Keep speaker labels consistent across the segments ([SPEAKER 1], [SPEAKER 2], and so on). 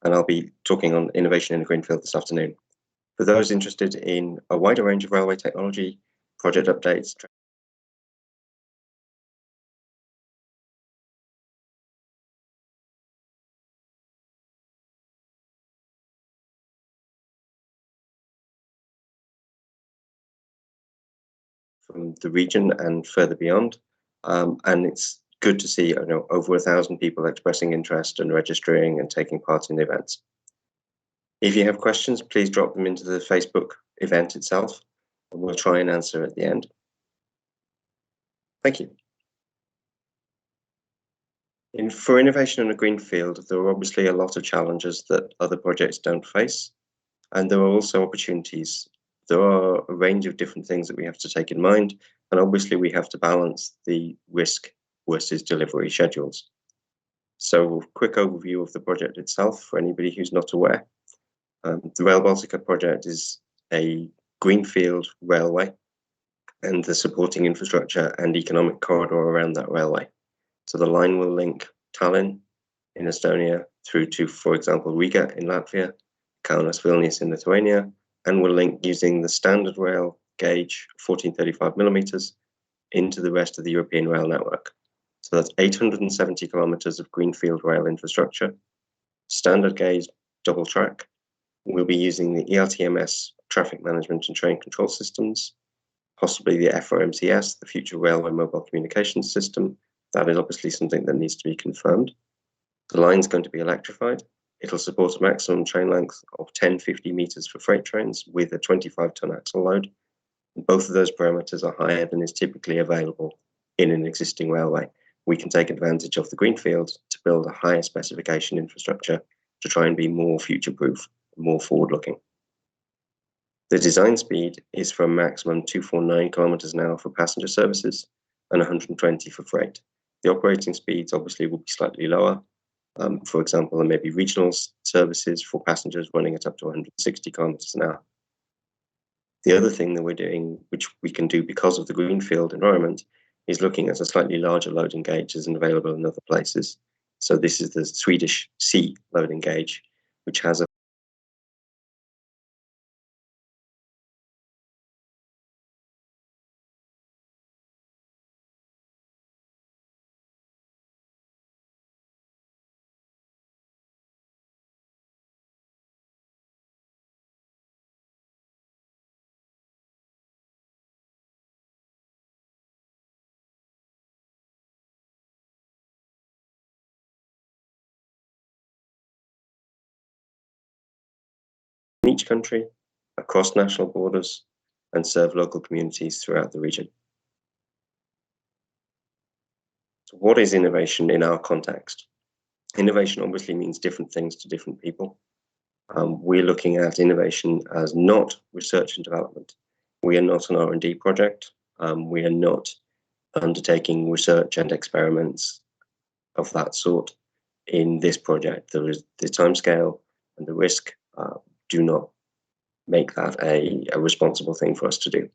[SPEAKER 1] and I'll be talking on innovation in the greenfield this afternoon. For those interested in a wider range of railway technology, project updates, from the region and further beyond, and it's good to see over 1,000 people expressing interest and registering and taking part in the events. If you have questions, please drop them into the Facebook event itself, and we'll try and answer at the end. Thank you. For innovation in a greenfield, there are obviously a lot of challenges that other projects don't face, and there are also opportunities. There are a range of different things that we have to take in mind, and obviously we have to balance the risk versus delivery schedules. So, a quick overview of the project itself for anybody who's not aware. The Rail Baltica project is a greenfield railway and the supporting infrastructure and economic corridor around that railway. So the line will link Tallinn in Estonia through to, for example, Riga in Latvia, Kaunas, Vilnius in Lithuania, and will link using the standard rail gauge, 1435 millimeters, into the rest of the European rail network. So that's 870 kilometers of greenfield rail infrastructure, standard gauge double track. We'll be using the ERTMS traffic management and train control systems, possibly the FRMCS, the Future Railway Mobile Communications System. That is obviously something that needs to be confirmed. The line's going to be electrified. It'll support a maximum train length of 1050 meters for freight trains with a 25-ton axle load. Both of those parameters are higher than is typically available in an existing railway. We can take advantage of the greenfield to build a higher specification infrastructure to try and be more future-proof, more forward-looking. The design speed is from maximum 249 kilometers an hour for passenger services and 120 for freight. The operating speeds obviously will be slightly lower. For example, there may be regional services for passengers running at up to 160 kilometers an hour. The other thing that we're doing, which we can do because of the greenfield environment, is looking at a slightly larger loading gauge than available in other places. So this is the Swedish C loading gauge, which has a in each country, across national borders, and serve local communities throughout the region. So what is innovation in our context? Innovation obviously means different things to different people. We're looking at innovation as not research and development. We are not an R&D project. We are not undertaking research and experiments of that sort in this project. There is the timescale and the risk do not make that a responsible thing for us to do.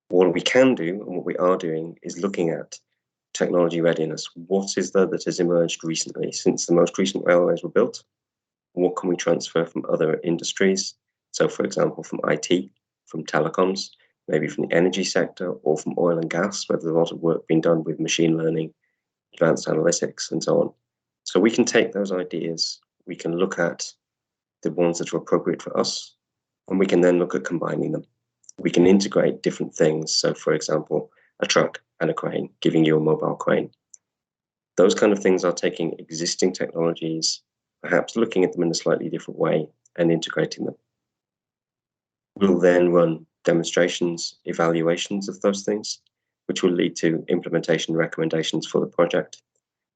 [SPEAKER 1] What we can do and what we are doing is looking at technology readiness. What is there that has emerged recently since the most recent railways were built? What can we transfer from other industries? So, for example, from IT, from telecoms, maybe from the energy sector or from oil and gas, where there's a lot of work being done with machine learning, advanced analytics, and so on. So we can take those ideas, we can look at the ones that are appropriate for us, and we can then look at combining them. We can integrate different things. So, for example, a truck and a crane, giving you a mobile crane. Those kind of things are taking existing technologies, perhaps looking at them in a slightly different way and integrating them. We'll then run demonstrations, evaluations of those things, which will lead to implementation recommendations for the project.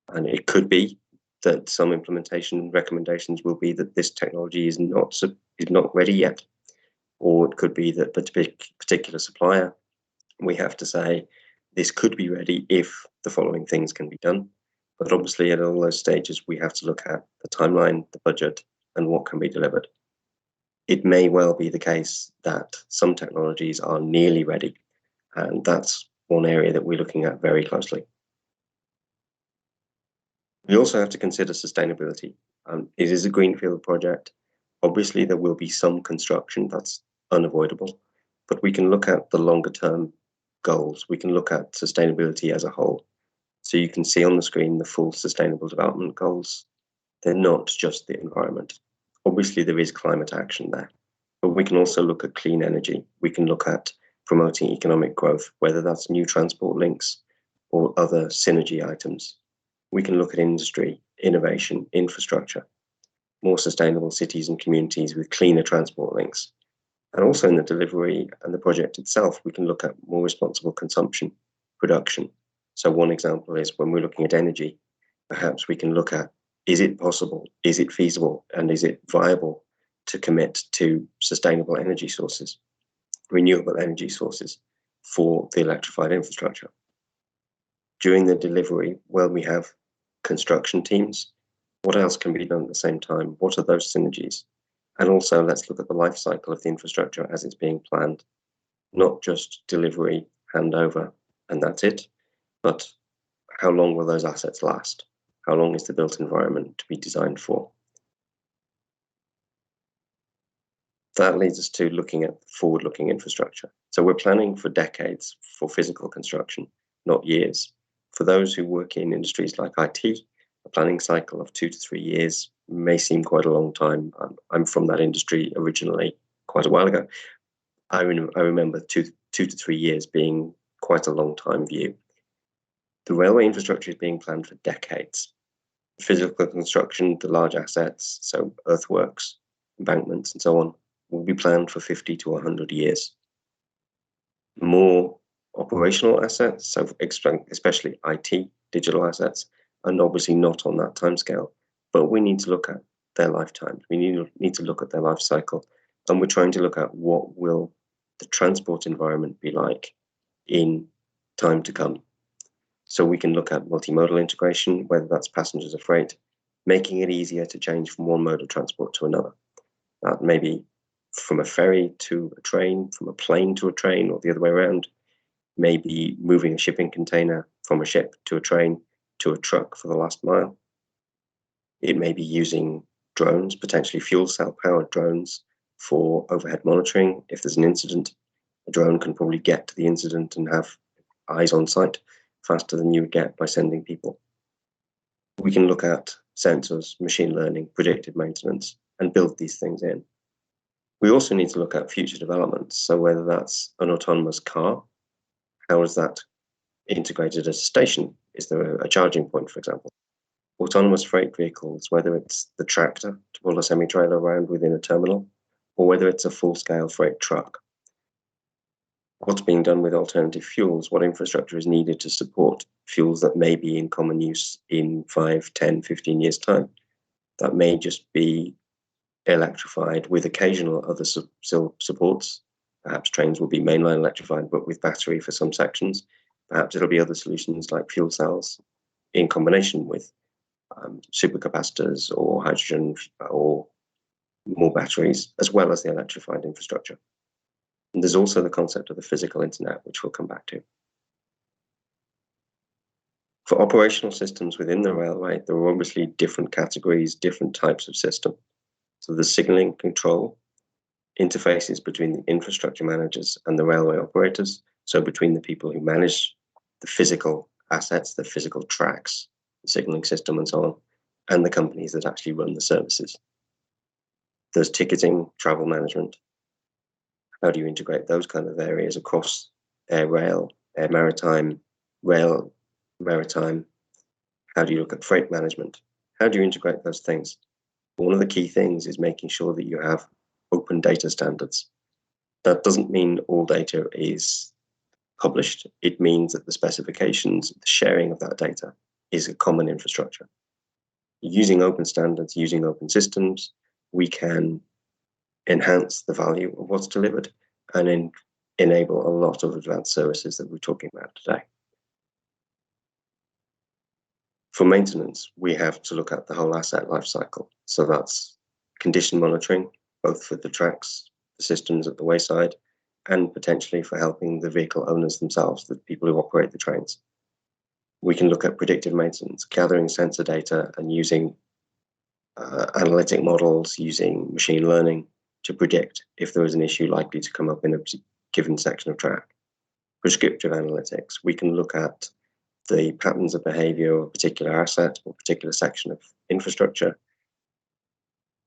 [SPEAKER 1] And it could be that some implementation recommendations will be that this technology is not ready yet. Or it could be that for a particular supplier, we have to say, this could be ready if the following things can be done. But obviously at all those stages, we have to look at the timeline, the budget, and what can be delivered. It may well be the case that some technologies are nearly ready, and that's one area that we're looking at very closely. We also have to consider sustainability. It is a greenfield project. Obviously, there will be some construction, that's unavoidable, but we can look at the longer term goals. We can look at sustainability as a whole. So you can see on the screen the full sustainable development goals. They're not just the environment. Obviously, there is climate action there, but we can also look at clean energy. We can look at promoting economic growth, whether that's new transport links or other synergy items. We can look at industry, innovation, infrastructure, more sustainable cities and communities with cleaner transport links. And also in the delivery and the project itself, we can look at more responsible consumption, production. So one example is when we're looking at energy, perhaps we can look at, is it possible, is it feasible, and is it viable to commit to sustainable energy sources, renewable energy sources for the electrified infrastructure. During the delivery, well, we have construction teams. What else can be done at the same time? What are those synergies? And also, let's look at the life cycle of the infrastructure as it's being planned, not just delivery, handover, and that's it, but how long will those assets last? How long is the built environment to be designed for? That leads us to looking at forward-looking infrastructure. So we're planning for decades for physical construction, not years. For those who work in industries like IT, a planning cycle of 2 to 3 years may seem quite a long time. I'm from that industry originally quite a while ago. I remember two to 3 years being quite a long time view. The railway infrastructure is being planned for decades. Physical construction, the large assets, so earthworks, embankments, and so on, will be planned for 50 to 100 years. More operational assets, so especially IT, digital assets, and obviously not on that timescale, but we need to look at their lifetime. We need to look at their life cycle, and we're trying to look at what will the transport environment be like in time to come. So we can look at multimodal integration, whether that's passengers or freight, making it easier to change from one mode of transport to another. That may be from a ferry to a train, from a plane to a train, or the other way around. Maybe moving a shipping container from a ship to a train to a truck for the last mile. It may be using drones, potentially fuel cell powered drones, for overhead monitoring. If there's an incident, a drone can probably get to the incident and have eyes on site faster than you would get by sending people. We can look at sensors, machine learning, predictive maintenance, and build these things in. We also need to look at future developments. So whether that's an autonomous car, how is that integrated at a station? Is there a charging point, for example? Autonomous freight vehicles, whether it's the tractor to pull a semi-trailer around within a terminal, or whether it's a full-scale freight truck. What's being done with alternative fuels? What infrastructure is needed to support fuels that may be in common use in 5, 10, 15 years' time? That may just be electrified with occasional other supports. Perhaps trains will be mainline electrified, but with battery for some sections. Perhaps it'll be other solutions like fuel cells in combination with supercapacitors or hydrogen or more batteries, as well as the electrified infrastructure. And there's also the concept of the physical internet, which we'll come back to. For operational systems within the railway, there are obviously different categories, different types of system. So the signaling control interfaces between the infrastructure managers and the railway operators, so between the people who manage the physical assets, the physical tracks, the signaling system and so on, and the companies that actually run the services. There's ticketing, travel management. How do you integrate those kind of areas across air rail, air maritime, rail maritime? How do you look at freight management? How do you integrate those things? One of the key things is making sure that you have open data standards. That doesn't mean all data is published. It means that the specifications, the sharing of that data is a common infrastructure. Using open standards, using open systems, we can enhance the value of what's delivered and enable a lot of advanced services that we're talking about today. For maintenance, we have to look at the whole asset life cycle. So that's condition monitoring, both for the tracks, the systems at the wayside, and potentially for helping the vehicle owners themselves, the people who operate the trains. We can look at predictive maintenance, gathering sensor data and using analytic models using machine learning to predict if there is an issue likely to come up in a given section of track. Prescriptive analytics, we can look at the patterns of behavior of a particular asset or particular section of infrastructure,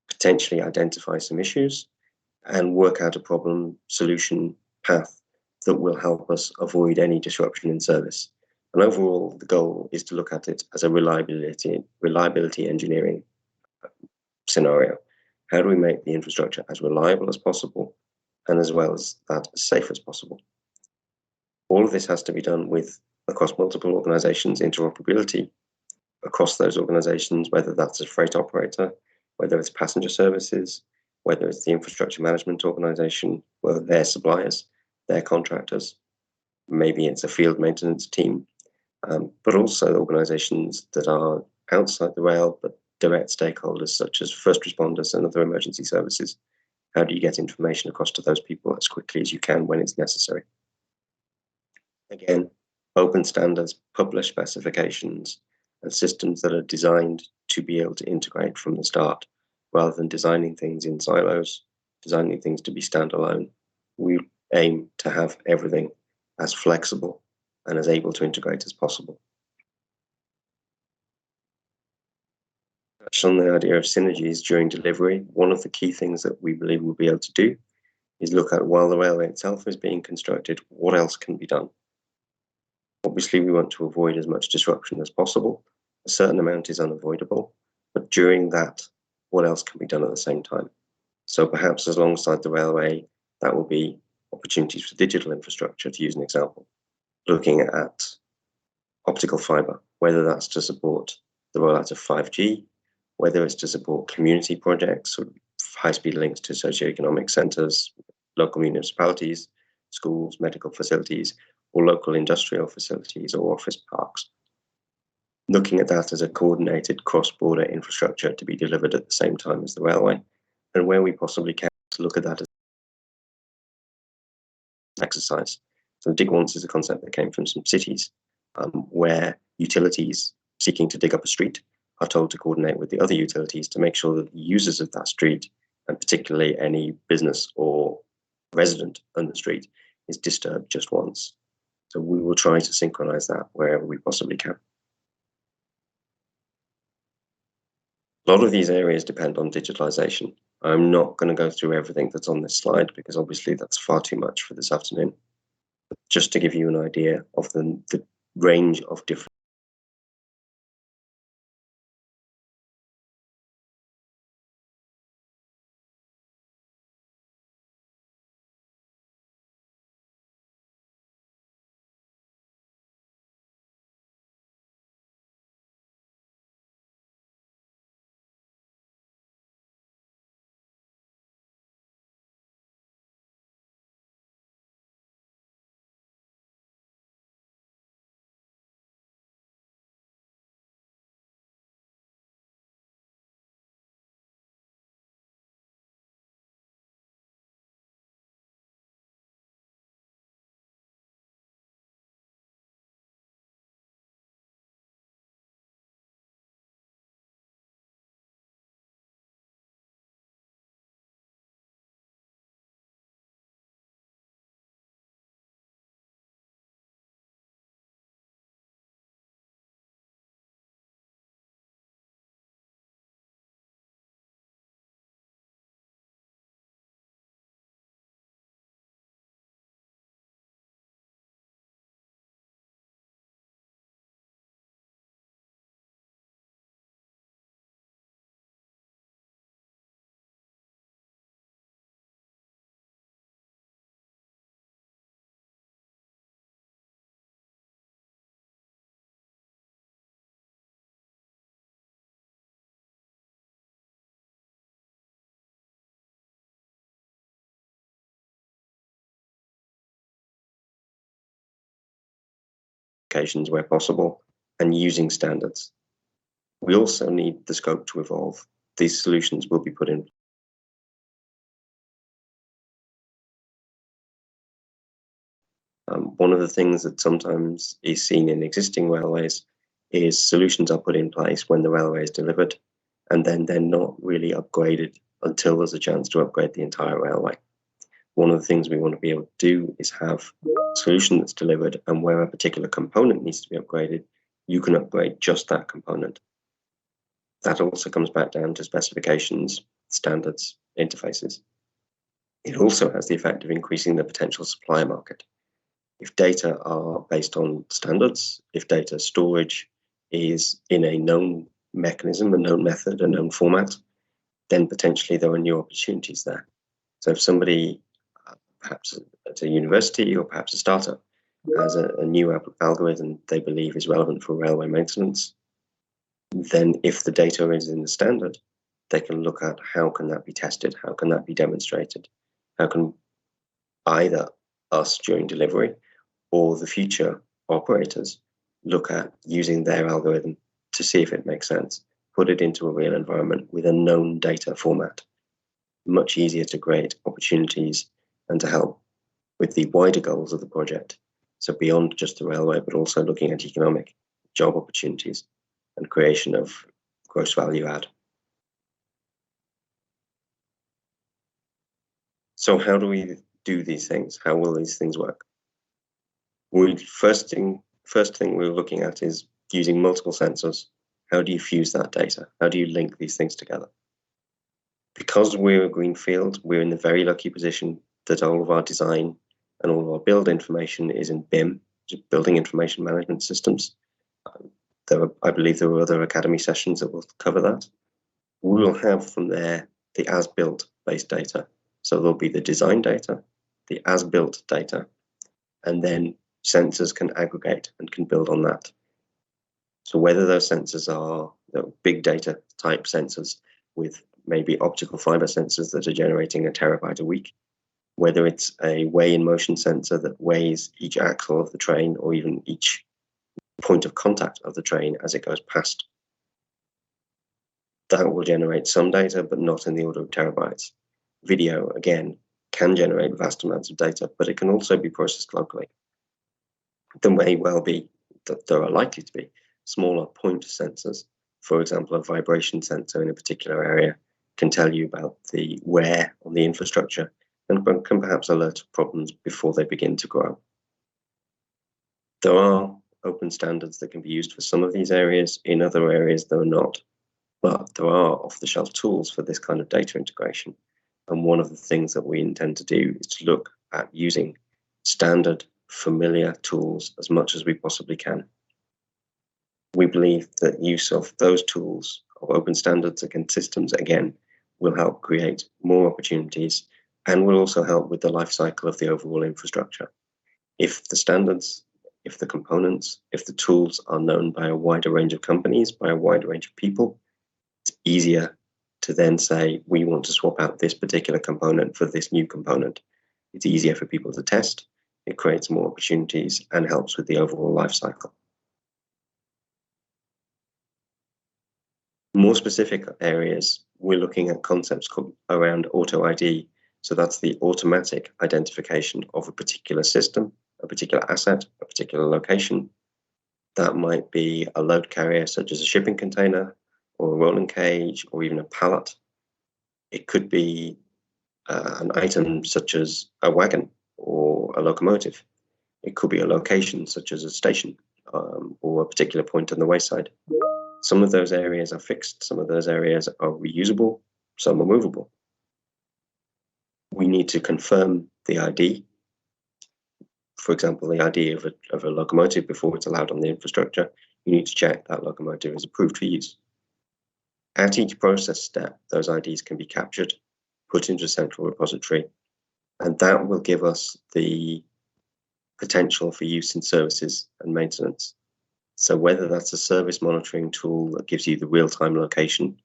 [SPEAKER 1] potentially identify some issues, and work out a problem solution path that will help us avoid any disruption in service. And overall, the goal is to look at it as a reliability engineering scenario. How do we make the infrastructure as reliable as possible, and as well as that as safe as possible? All of this has to be done with, across multiple organizations, interoperability across those organizations, whether that's a freight operator, whether it's passenger services, whether it's the infrastructure management organization, whether they're suppliers, they're contractors, maybe it's a field maintenance team, but also organizations that are outside the rail, but direct stakeholders such as first responders and other emergency services. How do you get information across to those people as quickly as you can when it's necessary? Again, open standards, published specifications, and systems that are designed to be able to integrate from the start, rather than designing things in silos, designing things to be standalone. We aim to have everything as flexible and as able to integrate as possible. Touched on the idea of synergies during delivery. One of the key things that we believe we'll be able to do is look at, while the railway itself is being constructed, what else can be done? Obviously, we want to avoid as much disruption as possible. A certain amount is unavoidable, but during that, what else can be done at the same time? So perhaps alongside the railway, that will be opportunities for digital infrastructure, to use an example. Looking at optical fibre, whether that's to support the rollout of 5G, whether it's to support community projects or high-speed links to socioeconomic centres, local municipalities, schools, medical facilities, or local industrial facilities or office parks. Looking at that as a coordinated cross-border infrastructure to be delivered at the same time as the railway, and where we possibly can, to look at that as an exercise. So dig once is a concept that came from some cities where utilities seeking to dig up a street are told to coordinate with the other utilities to make sure that the users of that street, and particularly any business or resident on the street, is disturbed just once. So we will try to synchronize that wherever we possibly can. A lot of these areas depend on digitalisation. I'm not going to go through everything that's on this slide because obviously that's far too much for this afternoon. But just to give you an idea of the range of different applications where possible and using standards. We also need the scope to evolve. These solutions will be put in. One of the things that sometimes is seen in existing railways is solutions are put in place when the railway is delivered, and then they're not really upgraded until there's a chance to upgrade the entire railway. One of the things we want to be able to do is have a solution that's delivered, and where a particular component needs to be upgraded, you can upgrade just that component. That also comes back down to specifications, standards, interfaces. It also has the effect of increasing the potential supply market. If data are based on standards, if data storage is in a known mechanism, a known method, a known format, then potentially there are new opportunities there. So if somebody, perhaps at a university or perhaps a startup, has a new algorithm they believe is relevant for railway maintenance, then if the data is in the standard, they can look at how can that be tested, how can that be demonstrated, how can either us during delivery or the future operators look at using their algorithm to see if it makes sense, put it into a real environment with a known data format. Much easier to create opportunities and to help with the wider goals of the project. So beyond just the railway, but also looking at economic job opportunities and creation of gross value add. So how do we do these things? How will these things work? First thing we're looking at is using multiple sensors. How do you fuse that data? How do you link these things together? Because we're a greenfield, we're in the very lucky position that all of our design and all of our build information is in BIM, Building Information Management Systems. I believe there are other academy sessions that will cover that. We will have from there the as-built based data. So there'll be the design data, the as-built data, and then sensors can aggregate and can build on that. So whether those sensors are big data type sensors with maybe optical fibre sensors that are generating a terabyte a week, whether it's a weigh in motion sensor that weighs each axle of the train or even each point of contact of the train as it goes past. That will generate some data, but not in the order of terabytes. Video, again, can generate vast amounts of data, but it can also be processed locally. There may well be, there are likely to be, smaller point sensors. For example, a vibration sensor in a particular area can tell you about the wear on the infrastructure and can perhaps alert problems before they begin to grow. There are open standards that can be used for some of these areas. In other areas, there are not. But there are off-the-shelf tools for this kind of data integration. And one of the things that we intend to do is to look at using standard, familiar tools as much as we possibly can. We believe that use of those tools, of open standards and systems, again, will help create more opportunities and will also help with the life cycle of the overall infrastructure. If the standards, if the components, if the tools are known by a wider range of companies, by a wider range of people, it's easier to then say, we want to swap out this particular component for this new component. It's easier for people to test. It creates more opportunities and helps with the overall life cycle. More specific areas, we're looking at concepts around auto ID. So that's the automatic identification of a particular system, a particular asset, a particular location. That might be a load carrier such as a shipping container or a rolling cage or even a pallet. It could be an item such as a wagon or a locomotive. It could be a location such as a station or a particular point on the wayside. Some of those areas are fixed, some of those areas are reusable, some are movable. We need to confirm the ID. For example, the ID of a locomotive before it's allowed on the infrastructure. You need to check that locomotive is approved for use. At each process step, those IDs can be captured, put into a central repository, and that will give us the potential for use in services and maintenance. So whether that's a service monitoring tool that gives you the real-time location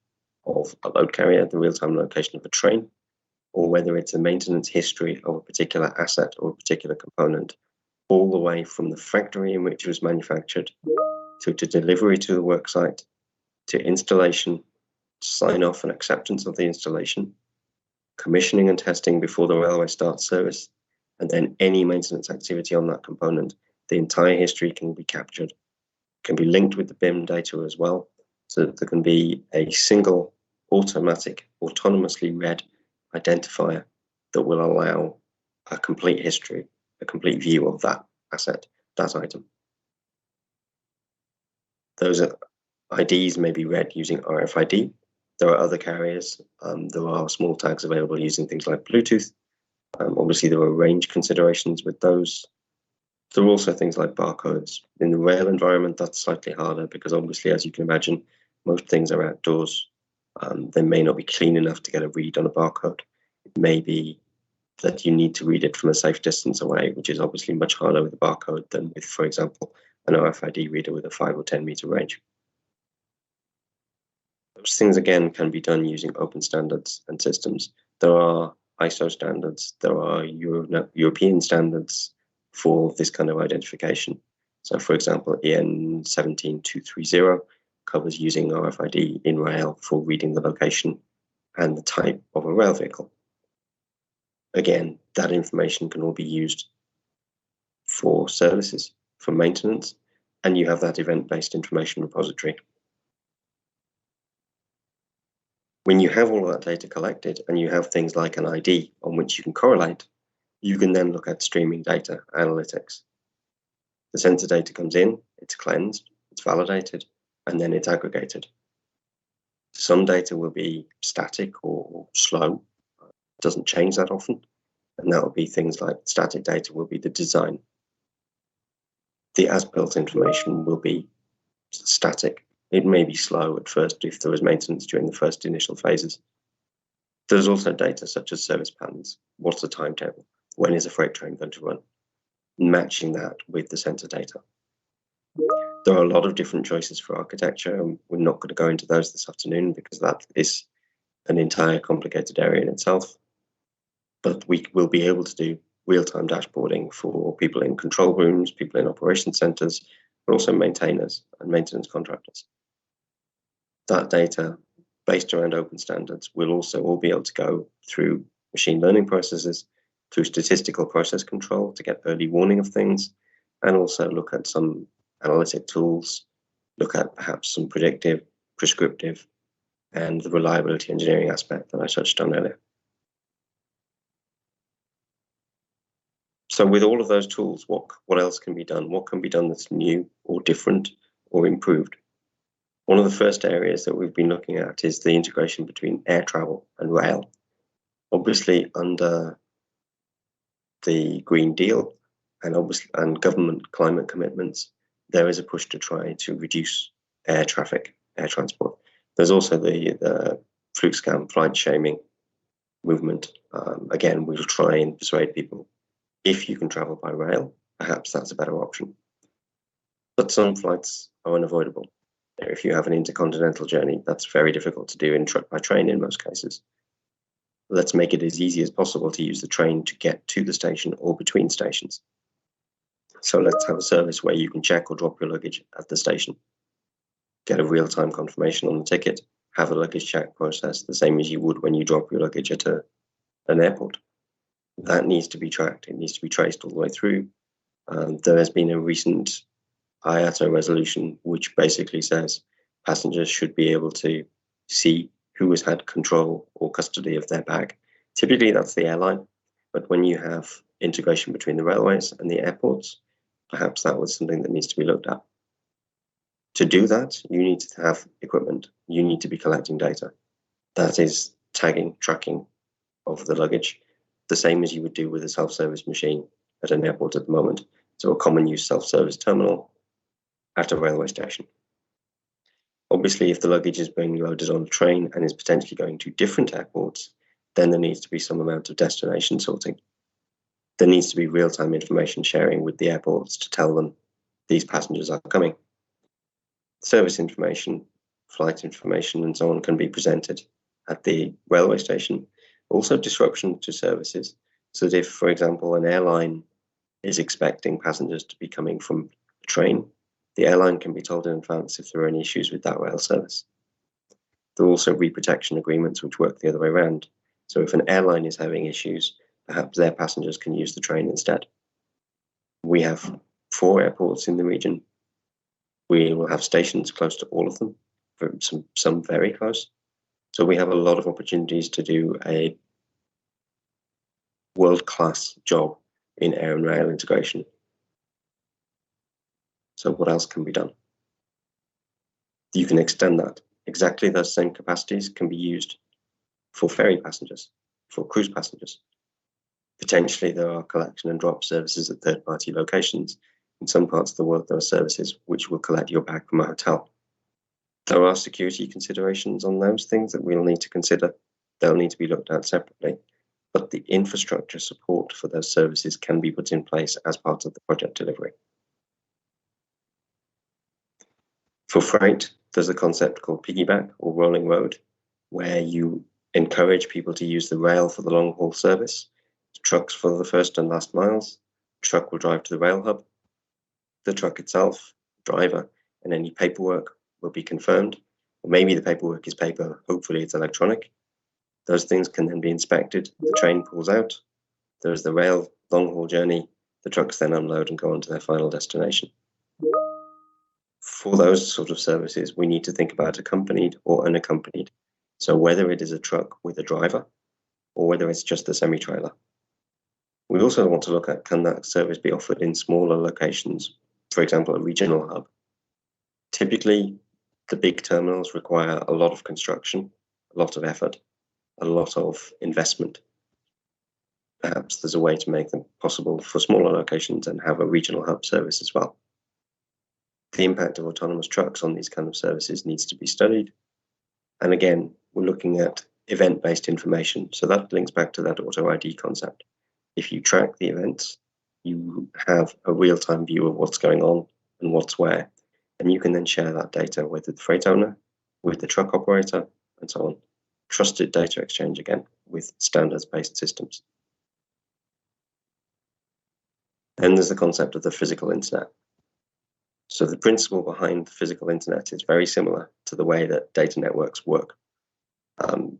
[SPEAKER 1] of a load carrier, the real-time location of a train, or whether it's a maintenance history of a particular asset or a particular component, all the way from the factory in which it was manufactured to delivery to the work site, to installation, sign off and acceptance of the installation, commissioning and testing before the railway starts service, and then any maintenance activity on that component. The entire history can be captured, can be linked with the BIM data as well, so that there can be a single automatic, autonomously read identifier that will allow a complete history, a complete view of that asset, that item. Those IDs may be read using RFID. There are other carriers. There are small tags available using things like Bluetooth. Obviously, there are range considerations with those. There are also things like barcodes. In the rail environment, that's slightly harder because obviously, as you can imagine, most things are outdoors. They may not be clean enough to get a read on a barcode. It may be that you need to read it from a safe distance away, which is obviously much harder with a barcode than with, for example, an RFID reader with a 5 or 10 meter range. Those things, again, can be done using open standards and systems. There are ISO standards, there are European standards for this kind of identification. So, for example, EN 17230 covers using RFID in rail for reading the location and the type of a rail vehicle. Again, that information can all be used for services, for maintenance, and you have that event-based information repository. When you have all of that data collected and you have things like an ID on which you can correlate, you can then look at streaming data analytics. The sensor data comes in, it's cleansed, it's validated, and then it's aggregated. Some data will be static or slow. It doesn't change that often. And that will be things like static data will be the design. The as-built information will be static. It may be slow at first if there was maintenance during the first initial phases. There's also data such as service patterns. What's the timetable? When is a freight train going to run? Matching that with the sensor data. There are a lot of different choices for architecture, and we're not going to go into those this afternoon because that is an entire complicated area in itself. But we will be able to do real-time dashboarding for people in control rooms, people in operation centers, but also maintainers and maintenance contractors. That data, based around open standards, will also all be able to go through machine learning processes, through statistical process control to get early warning of things, and also look at some analytic tools, look at perhaps some predictive, prescriptive, and the reliability engineering aspect that I touched on earlier. So with all of those tools, what else can be done? What can be done that's new or different or improved? One of the first areas that we've been looking at is the integration between air travel and rail. Obviously, under the Green Deal and government climate commitments, there is a push to try to reduce air traffic, air transport. There's also the fluke scam, flight shaming movement. Again, we'll try and persuade people, if you can travel by rail, perhaps that's a better option. But some flights are unavoidable. If you have an intercontinental journey, that's very difficult to do by train in most cases. Let's make it as easy as possible to use the train to get to the station or between stations. So let's have a service where you can check or drop your luggage at the station, get a real-time confirmation on the ticket, have a luggage check process the same as you would when you drop your luggage at an airport. That needs to be tracked. It needs to be traced all the way through. There has been a recent IATA resolution which basically says passengers should be able to see who has had control or custody of their bag. Typically, that's the airline. But when you have integration between the railways and the airports, perhaps that was something that needs to be looked at. To do that, you need to have equipment. You need to be collecting data. That is tagging, tracking of the luggage, the same as you would do with a self-service machine at an airport at the moment. So a common use self-service terminal at a railway station. Obviously, if the luggage is being loaded on a train and is potentially going to different airports, then there needs to be some amount of destination sorting. There needs to be real-time information sharing with the airports to tell them these passengers are coming. Service information, flight information, and so on can be presented at the railway station. Also disruption to services, so that if, for example, an airline is expecting passengers to be coming from a train, the airline can be told in advance if there are any issues with that rail service. There are also reprotection agreements which work the other way around. So if an airline is having issues, perhaps their passengers can use the train instead. We have 4 airports in the region. We will have stations close to all of them. some very close. So we have a lot of opportunities to do a world-class job in air and rail integration. So what else can be done? You can extend that. Exactly those same capacities can be used for ferry passengers, for cruise passengers. Potentially there are collection and drop services at third-party locations. In some parts of the world, there are services which will collect your bag from a hotel. There are security considerations on those things that we'll need to consider. They'll need to be looked at separately. But the infrastructure support for those services can be put in place as part of the project delivery. For freight, there's a concept called piggyback or rolling road, where you encourage people to use the rail for the long haul service, trucks for the first and last miles. Truck will drive to the rail hub. The truck itself, driver, and any paperwork will be confirmed. Or maybe the paperwork is paper, hopefully it's electronic. Those things can then be inspected. The train pulls out. There's the rail long haul journey. The trucks then unload and go on to their final destination. For those sort of services, we need to think about accompanied or unaccompanied. So whether it is a truck with a driver or whether it's just a semi-trailer. We also want to look at, can that service be offered in smaller locations, for example, a regional hub? Typically, the big terminals require a lot of construction, a lot of effort, a lot of investment. Perhaps there's a way to make them possible for smaller locations and have a regional hub service as well. The impact of autonomous trucks on these kind of services needs to be studied. And again, we're looking at event-based information. So that links back to that auto ID concept. If you track the events, you have a real-time view of what's going on and what's where. And you can then share that data with the freight owner, with the truck operator, and so on. Trusted data exchange again with standards-based systems. Then there's the concept of the physical internet. So the principle behind the physical internet is very similar to the way that data networks work.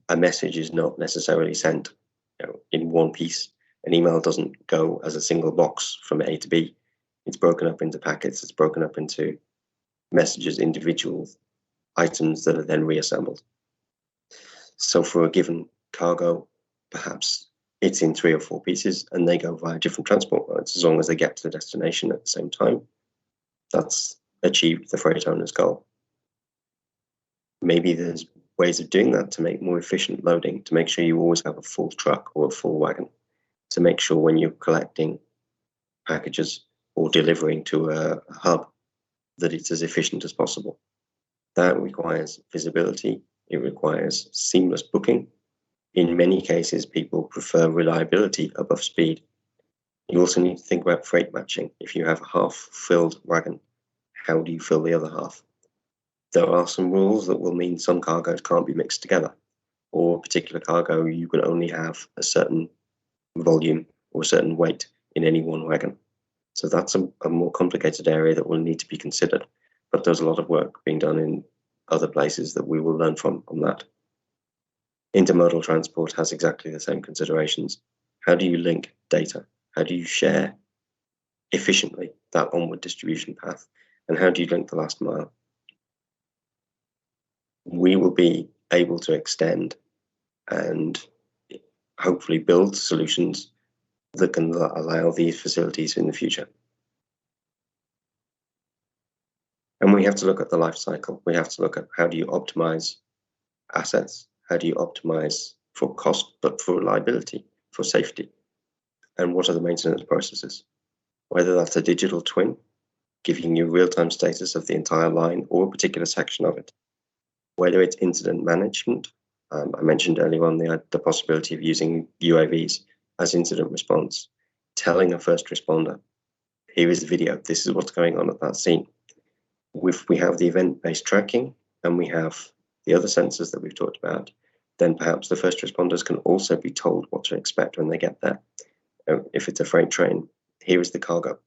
[SPEAKER 1] A message is not necessarily sent in one piece. An email doesn't go as a single box from A to B. It's broken up into packets. It's broken up into messages, individual items that are then reassembled. So for a given cargo, perhaps it's in 3 or 4 pieces and they go via different transport modes. As long as they get to the destination at the same time, that's achieved the freight owner's goal. Maybe there's ways of doing that to make more efficient loading, to make sure you always have a full truck or a full wagon, to make sure when you're collecting packages or delivering to a hub that it's as efficient as possible. That requires visibility. It requires seamless booking. In many cases, people prefer reliability above speed. You also need to think about freight matching. If you have a half-filled wagon, how do you fill the other half? There are some rules that will mean some cargoes can't be mixed together, or a particular cargo, you can only have a certain volume or a certain weight in any one wagon. So that's a more complicated area that will need to be considered. But there's a lot of work being done in other places that we will learn from on that. Intermodal transport has exactly the same considerations. How do you link data? How do you share efficiently that onward distribution path? And how do you link the last mile? We will be able to extend and hopefully build solutions that can allow these facilities in the future. And we have to look at the life cycle. We have to look at how do you optimize assets? How do you optimize for cost, but for reliability, for safety? And what are the maintenance processes? Whether that's a digital twin, giving you real-time status of the entire line or a particular section of it. Whether it's incident management, I mentioned earlier on the possibility of using UAVs as incident response, telling a first responder, here is the video, this is what's going on at that scene. If we have the event-based tracking and we have the other sensors that we've talked about, then perhaps the first responders can also be told what to expect when they get there. If it's a freight train, here is the cargo.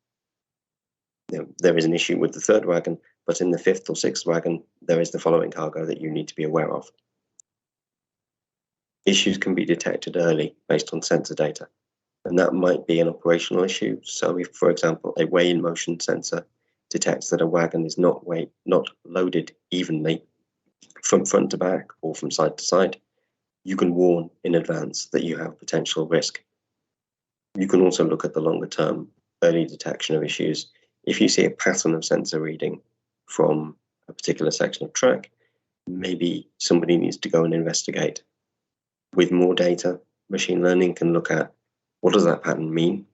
[SPEAKER 1] There is an issue with the third wagon, but in the 5th or 6th wagon, there is the following cargo that you need to be aware of. Issues can be detected early based on sensor data, and that might be an operational issue. So if, for example, a weigh in motion sensor detects that a wagon is not loaded evenly, from front to back or from side to side, you can warn in advance that you have potential risk. You can also look at the longer term early detection of issues. If you see a pattern of sensor reading from a particular section of track, maybe somebody needs to go and investigate. With more data, machine learning can look at what does that pattern mean,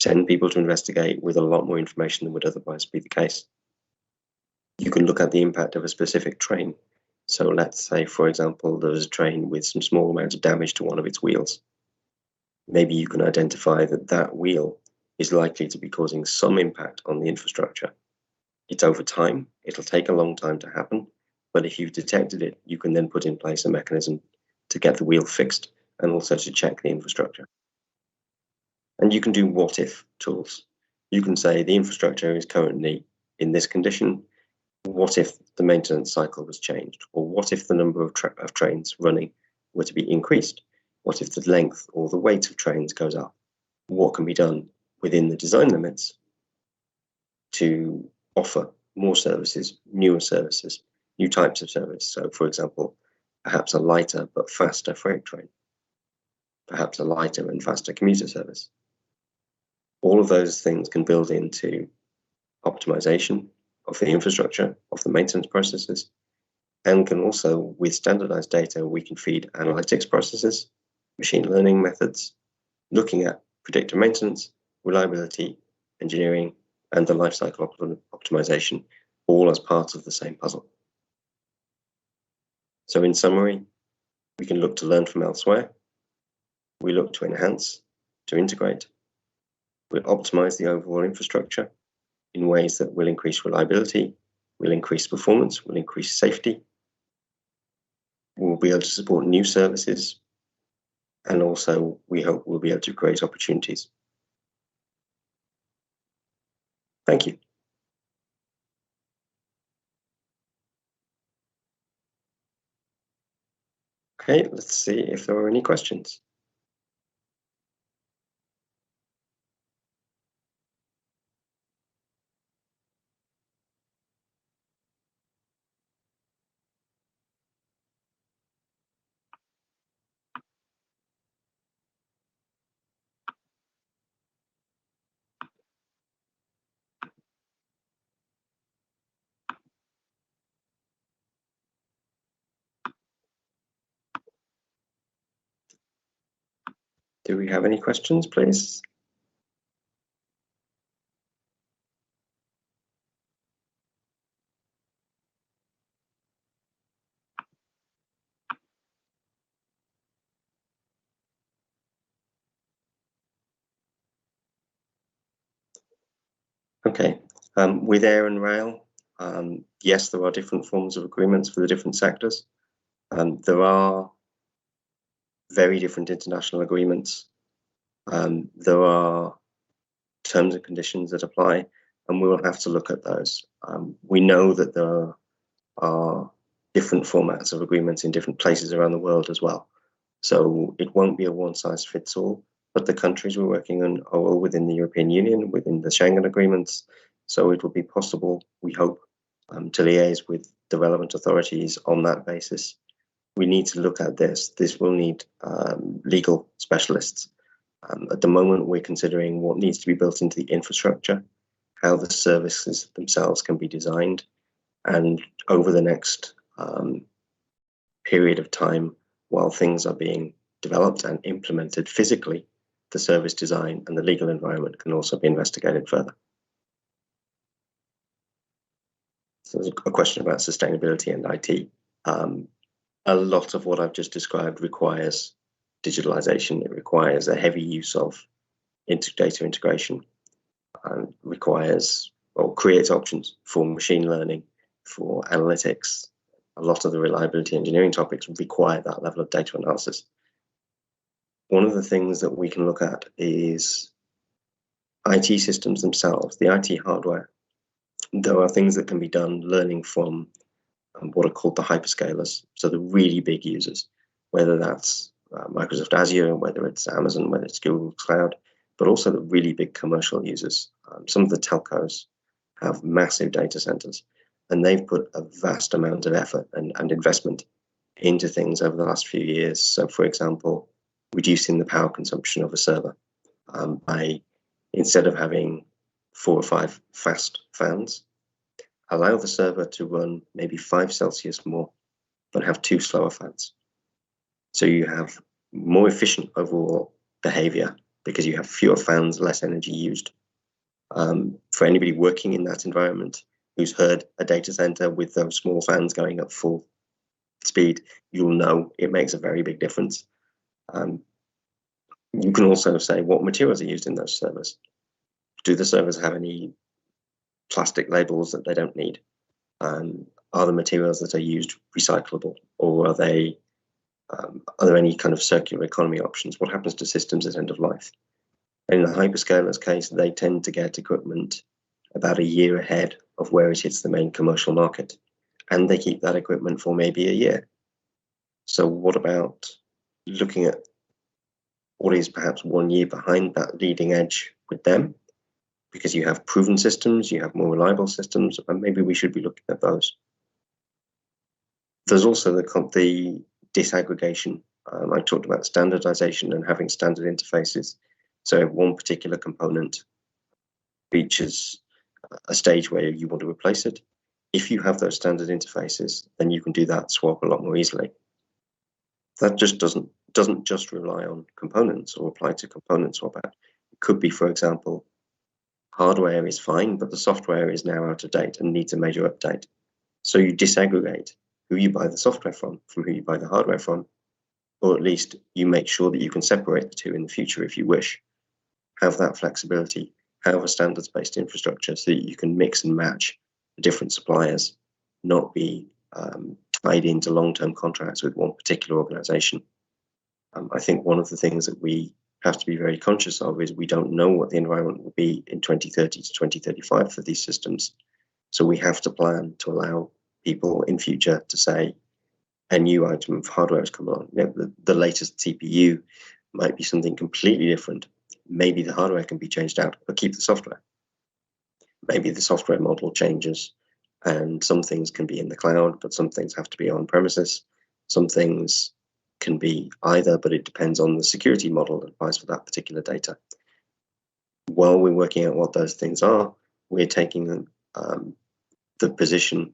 [SPEAKER 1] send people to investigate with a lot more information than would otherwise be the case. You can look at the impact of a specific train. So let's say, for example, there was a train with some small amount of damage to one of its wheels. Maybe you can identify that that wheel is likely to be causing some impact on the infrastructure. It's over time, it'll take a long time to happen, but if you've detected it, you can then put in place a mechanism to get the wheel fixed and also to check the infrastructure. And you can do what-if tools. You can say the infrastructure is currently in this condition. What if the maintenance cycle was changed? Or what if the number of trains running were to be increased? What if the length or the weight of trains goes up? What can be done within the design limits to offer more services, newer services, new types of service? So, for example, perhaps a lighter but faster freight train, perhaps a lighter and faster commuter service. All of those things can build into optimization of the infrastructure, of the maintenance processes, and can also, with standardized data, we can feed analytics processes, machine learning methods, looking at predictive maintenance, reliability, engineering, and the lifecycle optimization, all as part of the same puzzle. So in summary, we can look to learn from elsewhere, we look to enhance, to integrate, we'll optimize the overall infrastructure in ways that will increase reliability, will increase performance, will increase safety. We'll be able to support new services, and also we hope we'll be able to create opportunities. Thank you. Okay, let's see if there are any questions. Do we have any questions, please? Okay, with air and rail, yes, there are different forms of agreements for the different sectors. There are very different international agreements. There are terms and conditions that apply, and we will have to look at those. We know that there are different formats of agreements in different places around the world as well. So it won't be a one-size-fits-all, but the countries we're working on are all within the European Union, within the Schengen agreements. So it will be possible, we hope, to liaise with the relevant authorities on that basis. We need to look at this. This will need legal specialists. At the moment, we're considering what needs to be built into the infrastructure, how the services themselves can be designed, and over the next period of time, while things are being developed and implemented physically, the service design and the legal environment can also be investigated further. So there's a question about sustainability and IT. A lot of what I've just described requires digitalisation. It requires a heavy use of data integration, and requires or creates options for machine learning, for analytics. A lot of the reliability engineering topics require that level of data analysis. One of the things that we can look at is IT systems themselves, the IT hardware. There are things that can be done learning from what are called the hyperscalers, so the really big users, whether that's Microsoft Azure, whether it's Amazon, whether it's Google Cloud, but also the really big commercial users. Some of the telcos have massive data centers. And they've put a vast amount of effort and investment into things over the last few years. So, for example, reducing the power consumption of a server by, instead of having 4 or 5 fast fans, allow the server to run maybe 5 Celsius more, but have 2 slower fans. So you have more efficient overall behavior because you have fewer fans, less energy used. For anybody working in that environment who's heard a data center with those small fans going at full speed, you'll know it makes a very big difference. You can also say what materials are used in those servers. Do the servers have any plastic labels that they don't need? Are the materials that are used recyclable, or are there any kind of circular economy options? What happens to systems at end of life? In the hyperscalers case, they tend to get equipment about a year ahead of where it hits the main commercial market, and they keep that equipment for maybe a year. So what about looking at what is perhaps 1 year behind that leading edge with them? Because you have proven systems, you have more reliable systems, and maybe we should be looking at those. There's also the disaggregation. I talked about standardization and having standard interfaces. So if one particular component reaches a stage where you want to replace it, if you have those standard interfaces, then you can do that swap a lot more easily. That just doesn't just rely on components or apply to component swap out. It could be, for example, hardware is fine, but the software is now out of date and needs a major update. So you disaggregate who you buy the software from who you buy the hardware from, or at least you make sure that you can separate the two in the future if you wish. Have that flexibility, have a standards-based infrastructure so that you can mix and match the different suppliers, not be tied into long-term contracts with one particular organization. I think one of the things that we have to be very conscious of is we don't know what the environment will be in 2030 to 2035 for these systems. So we have to plan to allow people in future to say a new item of hardware has come on. The latest CPU might be something completely different. Maybe the hardware can be changed out, but keep the software. Maybe the software model changes and some things can be in the cloud, but some things have to be on premises. Some things can be either, but it depends on the security model that applies for that particular data. While we're working out what those things are, we're taking the position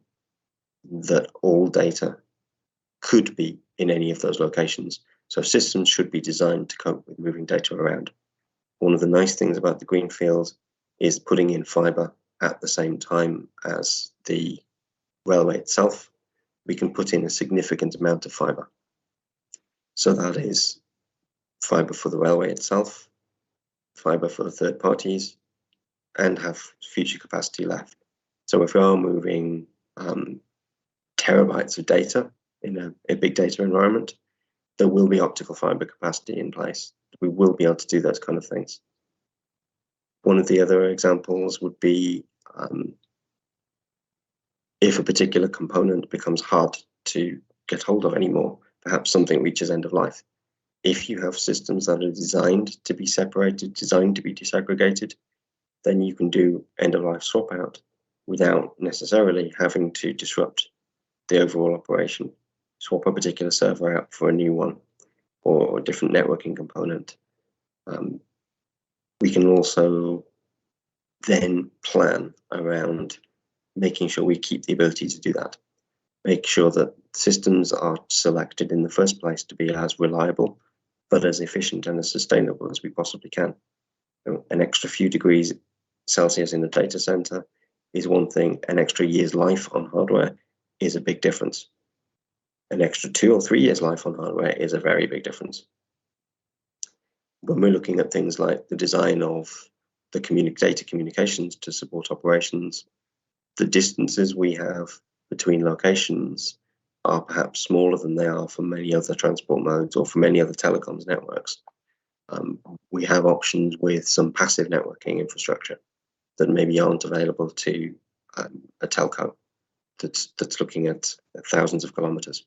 [SPEAKER 1] that all data could be in any of those locations. So systems should be designed to cope with moving data around. One of the nice things about the greenfield is putting in fibre at the same time as the railway itself. We can put in a significant amount of fibre. So that is fibre for the railway itself, fibre for third parties, and have future capacity left. So if we are moving terabytes of data in a big data environment, there will be optical fibre capacity in place. We will be able to do those kind of things. One of the other examples would be if a particular component becomes hard to get hold of anymore, perhaps something reaches end of life. If you have systems that are designed to be separated, designed to be disaggregated, then you can do end of life swap out without necessarily having to disrupt the overall operation. Swap a particular server out for a new one or a different networking component. We can also then plan around making sure we keep the ability to do that. Make sure that systems are selected in the first place to be as reliable, but as efficient and as sustainable as we possibly can. An extra few degrees Celsius in a data center is one thing. An extra year's life on hardware is a big difference. An extra 2 or 3 years life on hardware is a very big difference. When we're looking at things like the design of the data communications to support operations, the distances we have between locations are perhaps smaller than they are for many other transport modes or for many other telecoms networks. We have options with some passive networking infrastructure that maybe aren't available to a telco that's looking at thousands of kilometers.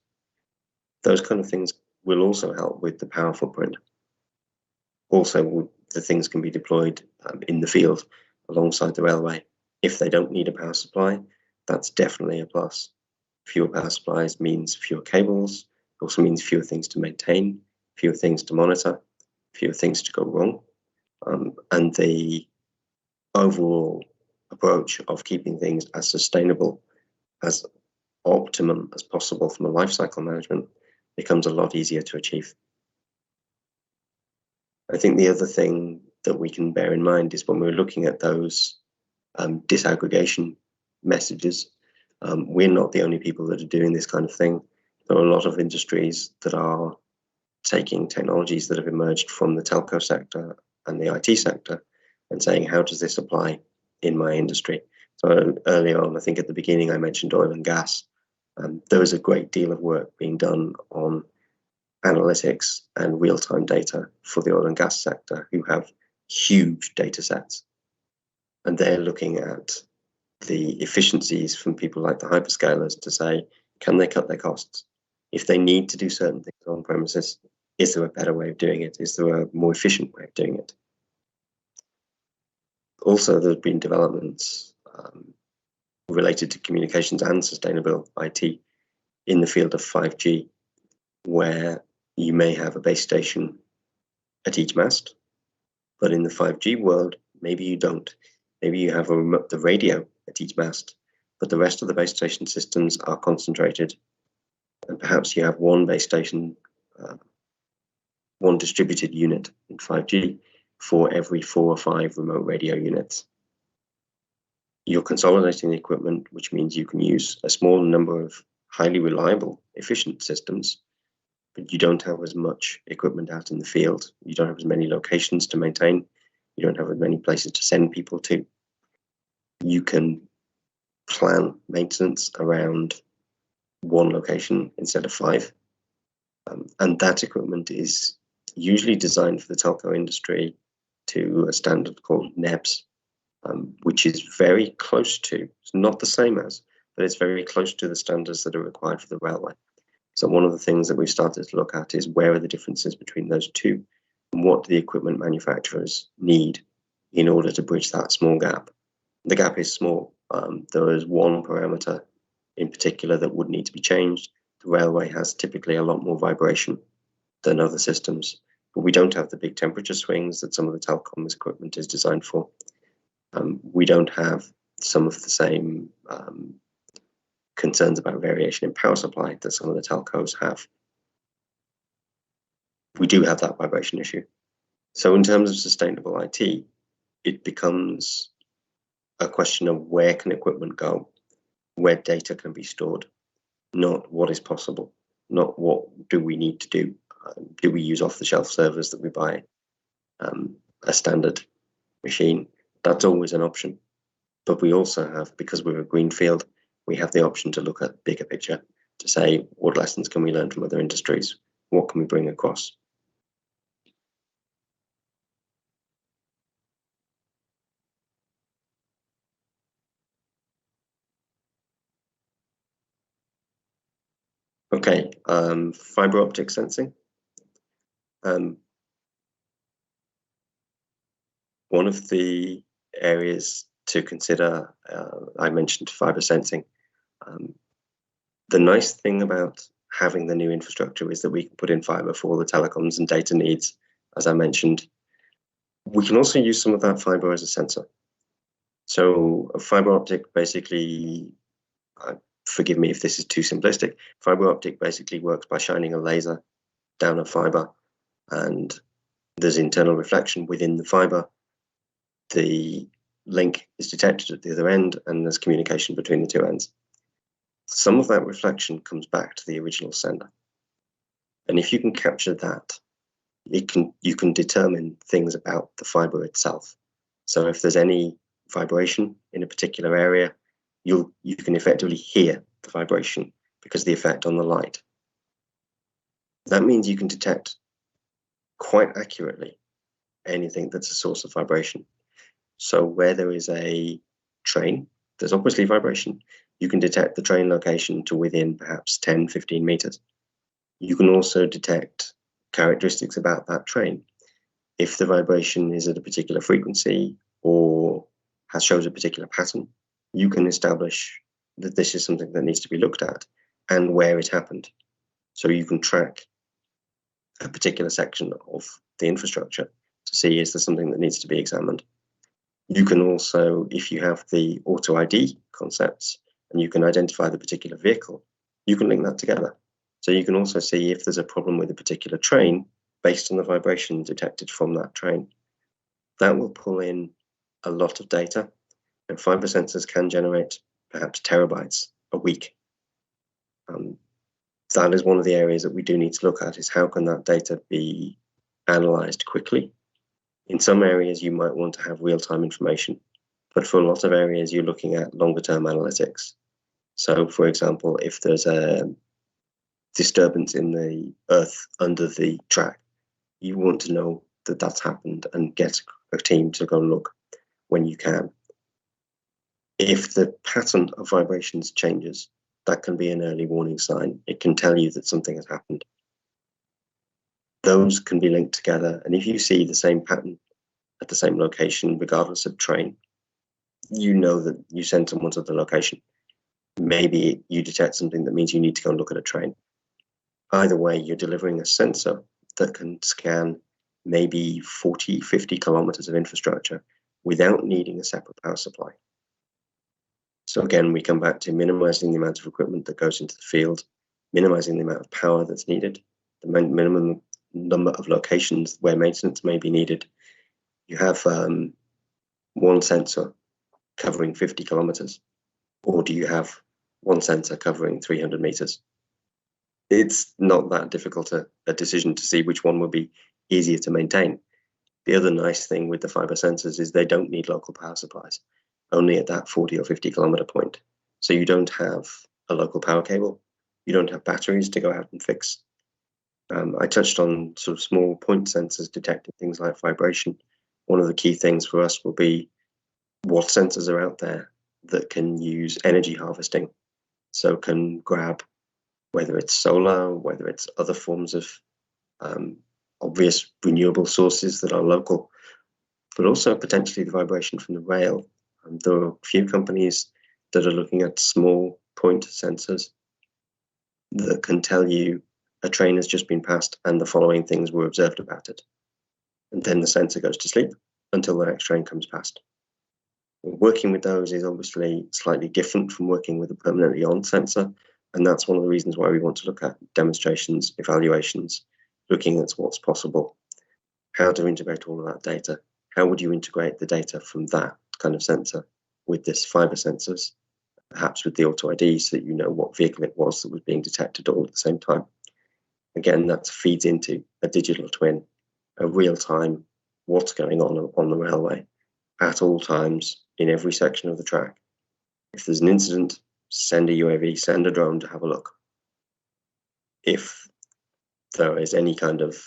[SPEAKER 1] Those kind of things will also help with the power footprint. Also, the things can be deployed in the field alongside the railway. If they don't need a power supply, That's definitely a plus. Fewer power supplies means fewer cables. It also means fewer things to maintain, fewer things to monitor, fewer things to go wrong. And the overall approach of keeping things as sustainable, as optimum as possible from a life cycle management becomes a lot easier to achieve. I think the other thing that we can bear in mind is when we're looking at those disaggregation messages, we're not the only people that are doing this kind of thing. There are a lot of industries that are taking technologies that have emerged from the telco sector and the IT sector and saying, how does this apply in my industry? So earlier on, I think at the beginning, I mentioned oil and gas. There is a great deal of work being done on analytics and real-time data for the oil and gas sector, who have huge data sets. And they're looking at the efficiencies from people like the hyperscalers to say, can they cut their costs? If they need to do certain things on premises, is there a better way of doing it? Is there a more efficient way of doing it? Also, there's been developments related to communications and sustainable IT in the field of 5G, where you may have a base station at each mast, but in the 5G world, maybe you don't. Maybe you have the radio at each mast, but the rest of the base station systems are concentrated, and perhaps you have one base station, one distributed unit in 5G for every 4 or 5 remote radio units. You're consolidating the equipment, which means you can use a small number of highly reliable, efficient systems, but you don't have as much equipment out in the field. You don't have as many locations to maintain. You don't have as many places to send people to. You can plan maintenance around one location instead of 5. And that equipment is usually designed for the telco industry to a standard called NEBS, which is very close to, it's not the same as, but it's very close to the standards that are required for the railway. So one of the things that we've started to look at is where are the differences between those two, and what do the equipment manufacturers need in order to bridge that small gap. The gap is small. There is one parameter in particular that would need to be changed. The railway has typically a lot more vibration than other systems, but we don't have the big temperature swings that some of the telecoms equipment is designed for. We don't have some of the same concerns about variation in power supply that some of the telcos have. We do have that vibration issue. So in terms of sustainable IT, it becomes a question of where can equipment go, where data can be stored, not what is possible, not what do we need to do. Do we use off-the-shelf servers that we buy, a standard machine? That's always an option. But we also have, because we're a greenfield, we have the option to look at bigger picture, to say, what lessons can we learn from other industries? What can we bring across? Okay, fibre optic sensing. One of the areas to consider, I mentioned fibre sensing. The nice thing about having the new infrastructure is that we can put in fibre for all the telecoms and data needs, as I mentioned. We can also use some of that fibre as a sensor. So a fibre optic basically, forgive me if this is too simplistic, fibre optic basically works by shining a laser down a fibre, and there's internal reflection within the fibre. The link is detected at the other end, and there's communication between the two ends. Some of that reflection comes back to the original sender. And if you can capture that, you can determine things about the fibre itself. So if there's any vibration in a particular area, you can effectively hear the vibration because of the effect on the light. That means you can detect quite accurately anything that's a source of vibration. So where there is a train, there's obviously vibration. You can detect the train location to within perhaps 10, 15 meters. You can also detect characteristics about that train. If the vibration is at a particular frequency or shows a particular pattern, you can establish that this is something that needs to be looked at and where it happened. So you can track a particular section of the infrastructure to see, is there something that needs to be examined. You can also, if you have the auto ID concepts and you can identify the particular vehicle, you can link that together. So you can also see if there's a problem with a particular train based on the vibration detected from that train. That will pull in a lot of data, and fibre sensors can generate perhaps terabytes a week. That is one of the areas that we do need to look at, is how can that data be analysed quickly. In some areas, you might want to have real-time information, but for a lot of areas, you're looking at longer-term analytics. So, for example, if there's a disturbance in the earth under the track, you want to know that that's happened and get a team to go and look when you can. If the pattern of vibrations changes, that can be an early warning sign. It can tell you that something has happened. Those can be linked together, and if you see the same pattern at the same location, regardless of train, you know that you send someone to the location. Maybe you detect something that means you need to go and look at a train. Either way, you're delivering a sensor that can scan maybe 40, 50 kilometers of infrastructure without needing a separate power supply. So again, we come back to minimizing the amount of equipment that goes into the field, minimizing the amount of power that's needed, the minimum number of locations where maintenance may be needed. You have one sensor covering 50 kilometers, or do you have one sensor covering 300 meters? It's not that difficult a decision to see which one will be easier to maintain. The other nice thing with the fiber sensors is they don't need local power supplies, only at that 40 or 50 kilometer point. So you don't have a local power cable, you don't have batteries to go out and fix. I touched on sort of small point sensors detecting things like vibration. One of the key things for us will be what sensors are out there that can use energy harvesting. So can grab, whether it's solar, whether it's other forms of obvious renewable sources that are local, but also potentially the vibration from the rail. There are a few companies that are looking at small point sensors that can tell you a train has just been passed and the following things were observed about it. And then the sensor goes to sleep until the next train comes past. Working with those is obviously slightly different from working with a permanently on sensor. And that's one of the reasons why we want to look at demonstrations, evaluations, looking at what's possible, how to integrate all of that data. How would you integrate the data from that kind of sensor with this fiber sensors, perhaps with the auto ID, so that you know what vehicle it was that was being detected all at the same time. Again, that feeds into a digital twin, a real-time what's going on the railway at all times in every section of the track. If there's an incident, send a UAV, send a drone to have a look. If there is any kind of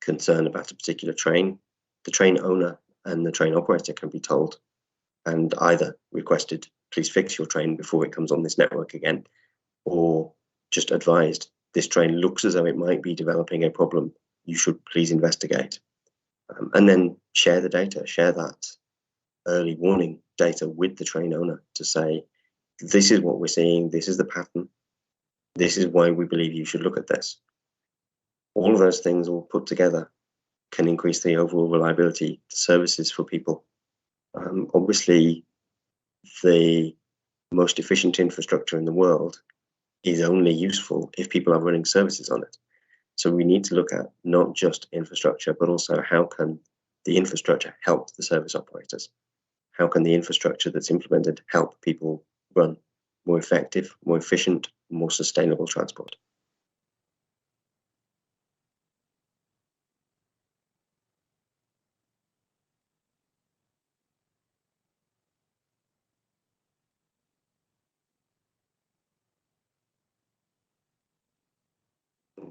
[SPEAKER 1] concern about a particular train, the train owner and the train operator can be told and either requested, please fix your train before it comes on this network again, or just advised, this train looks as though it might be developing a problem, you should please investigate. And then share the data, share that early warning data with the train owner to say, this is what we're seeing, this is the pattern, this is why we believe you should look at this. All of those things all put together can increase the overall reliability of services for people. Obviously, the most efficient infrastructure in the world is only useful if people are running services on it. So we need to look at not just infrastructure, but also how can the infrastructure help the service operators? How can the infrastructure that's implemented help people run more effective, more efficient, more sustainable transport?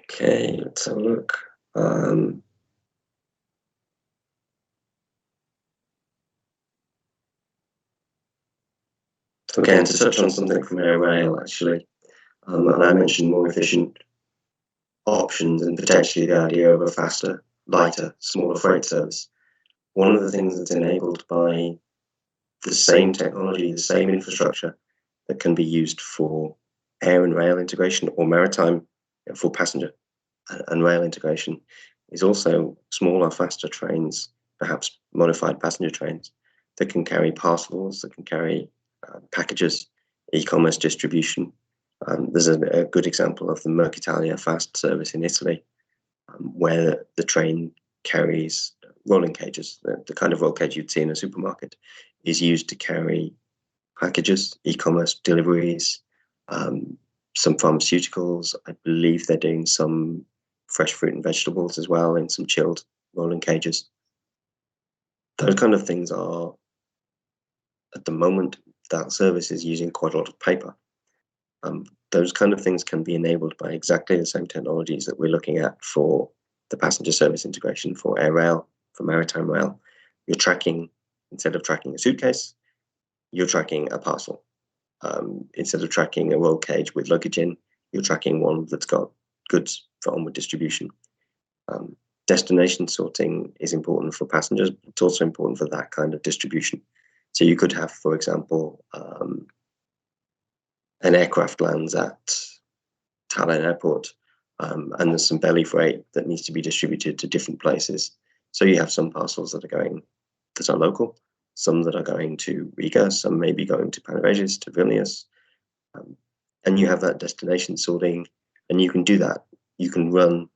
[SPEAKER 1] Okay, let's have a look. So again, to touch on something from Air Rail, actually, and I mentioned more efficient options and potentially the idea of a faster, lighter, smaller freight service. One of the things that's enabled by the same technology, the same infrastructure, that can be used for air and rail integration, or maritime for passenger and rail integration, is also smaller, faster trains, perhaps modified passenger trains that can carry parcels, that can carry packages, e-commerce distribution. There's a good example of the Mercitalia fast service in Italy, where the train carries rolling cages. The kind of roll cage you'd see in a supermarket is used to carry packages, e-commerce deliveries, some pharmaceuticals. I believe they're doing some fresh fruit and vegetables as well in some chilled rolling cages. Those kind of things are, at the moment, that service is using quite a lot of paper. Those kind of things can be enabled by exactly the same technologies that we're looking at for the passenger service integration, for air rail, for maritime rail. You're tracking, instead of tracking a suitcase, you're tracking a parcel. Instead of tracking a roll cage with luggage in, you're tracking one that's got goods for onward distribution. Destination sorting is important for passengers, but it's also important for that kind of distribution. So you could have, for example, an aircraft lands at Tallinn Airport, and there's some belly freight that needs to be distributed to different places. So you have some parcels that are local, some that are going to Riga, some may be going to Panevėžys, to Vilnius, and you have that destination sorting, and you can do that. You can run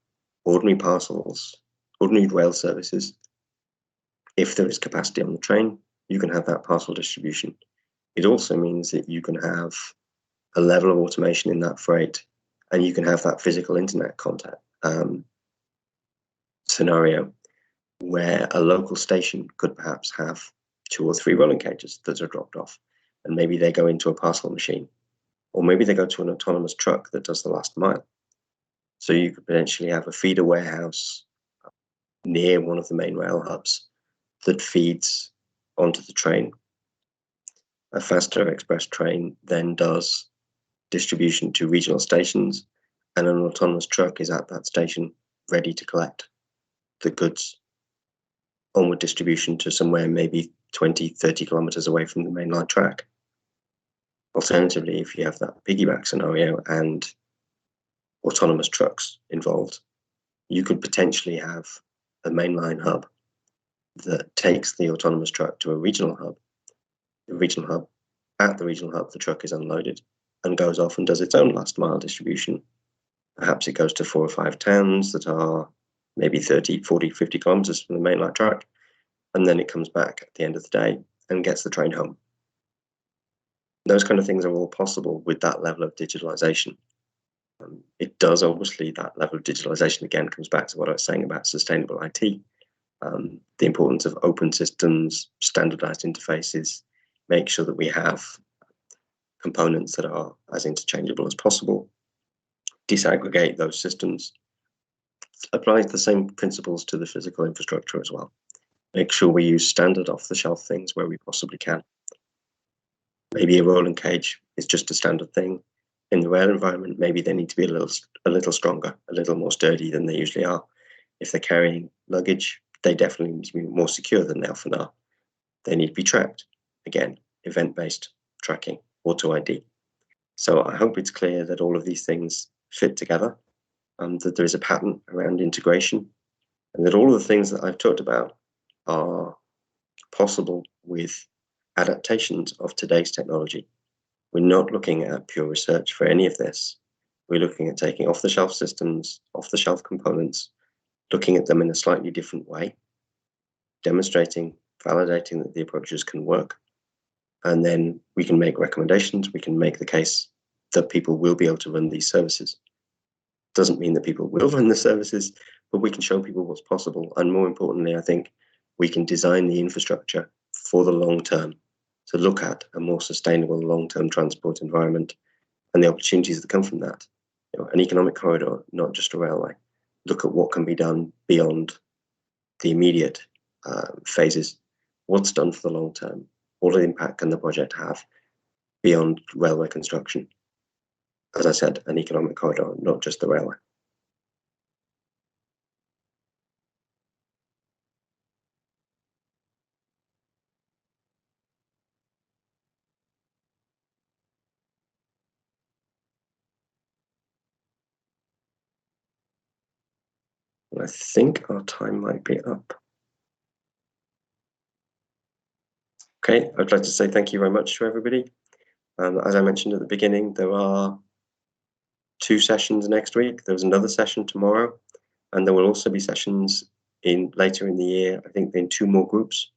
[SPEAKER 1] ordinary parcels, ordinary rail services. If there is capacity on the train, you can have that parcel distribution. It also means that you can have a level of automation in that freight, and you can have that physical internet contact scenario where a local station could perhaps have 2 or 3 rolling cages that are dropped off, and maybe they go into a parcel machine, or maybe they go to an autonomous truck that does the last mile. So you could potentially have a feeder warehouse near one of the main rail hubs that feeds onto the train. A faster express train then does distribution to regional stations, and an autonomous truck is at that station ready to collect the goods onward distribution to somewhere maybe 20, 30 kilometers away from the mainline track. Alternatively, if you have that piggyback scenario and autonomous trucks involved, you could potentially have a mainline hub that takes the autonomous truck to a regional hub. At the regional hub, the truck is unloaded and goes off and does its own last mile distribution. Perhaps it goes to 4 or 5 towns that are maybe 30, 40, 50 kilometers from the mainline track, and then it comes back at the end of the day and gets the train home. Those kind of things are all possible with that level of digitalization. It does, obviously, that level of digitalization again comes back to what I was saying about sustainable IT, the importance of open systems, standardized interfaces, make sure that we have components that are as interchangeable as possible, disaggregate those systems. Applies the same principles to the physical infrastructure as well. Make sure we use standard off-the-shelf things where we possibly can. Maybe a rolling cage is just a standard thing. In the rail environment, maybe they need to be a little stronger, a little more sturdy than they usually are. If they're carrying luggage, they definitely need to be more secure than they often are. They need to be tracked. Again, event-based tracking, auto ID. So I hope it's clear that all of these things fit together, that there is a pattern around integration, and that all of the things that I've talked about are possible with adaptations of today's technology. We're not looking at pure research for any of this. We're looking at taking off-the-shelf systems, off-the-shelf components, looking at them in a slightly different way, demonstrating, validating that the approaches can work, and then we can make recommendations. We can make the case that people will be able to run these services. Doesn't mean that people will run the services, but we can show people what's possible. And more importantly, I think we can design the infrastructure for the long term to look at a more sustainable long-term transport environment and the opportunities that come from that. An economic corridor, not just a railway. Look at what can be done beyond the immediate phases. What's done for the long term? What impact can the project have beyond railway construction? As I said, an economic corridor, not just the railway. I think our time might be up. Okay, I'd like to say thank you very much to everybody. As I mentioned at the beginning, there are 2 sessions next week. There's another session tomorrow, and there will also be sessions later in the year, I think in 2 more groups.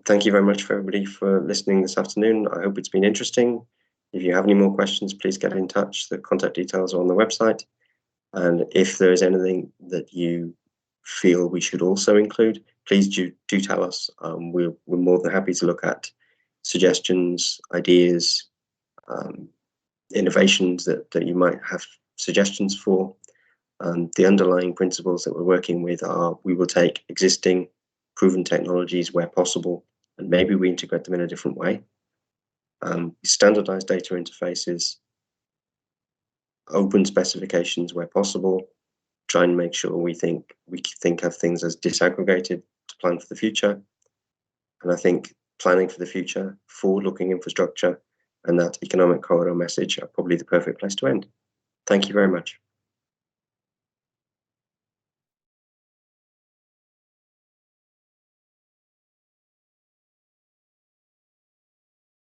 [SPEAKER 1] Thank you very much for everybody for listening this afternoon. I hope it's been interesting. If you have any more questions, please get in touch. The contact details are on the website. And if there is anything that you feel we should also include, please do tell us. We're more than happy to look at suggestions, ideas, innovations that you might have suggestions for. The underlying principles that we're working with are we will take existing proven technologies where possible, and maybe we integrate them in a different way. Standardized data interfaces, open specifications where possible, try and make sure we think of things as disaggregated to plan for the future. And I think planning for the future, forward-looking infrastructure, and that economic corridor message are probably the perfect place to end. Thank you very much.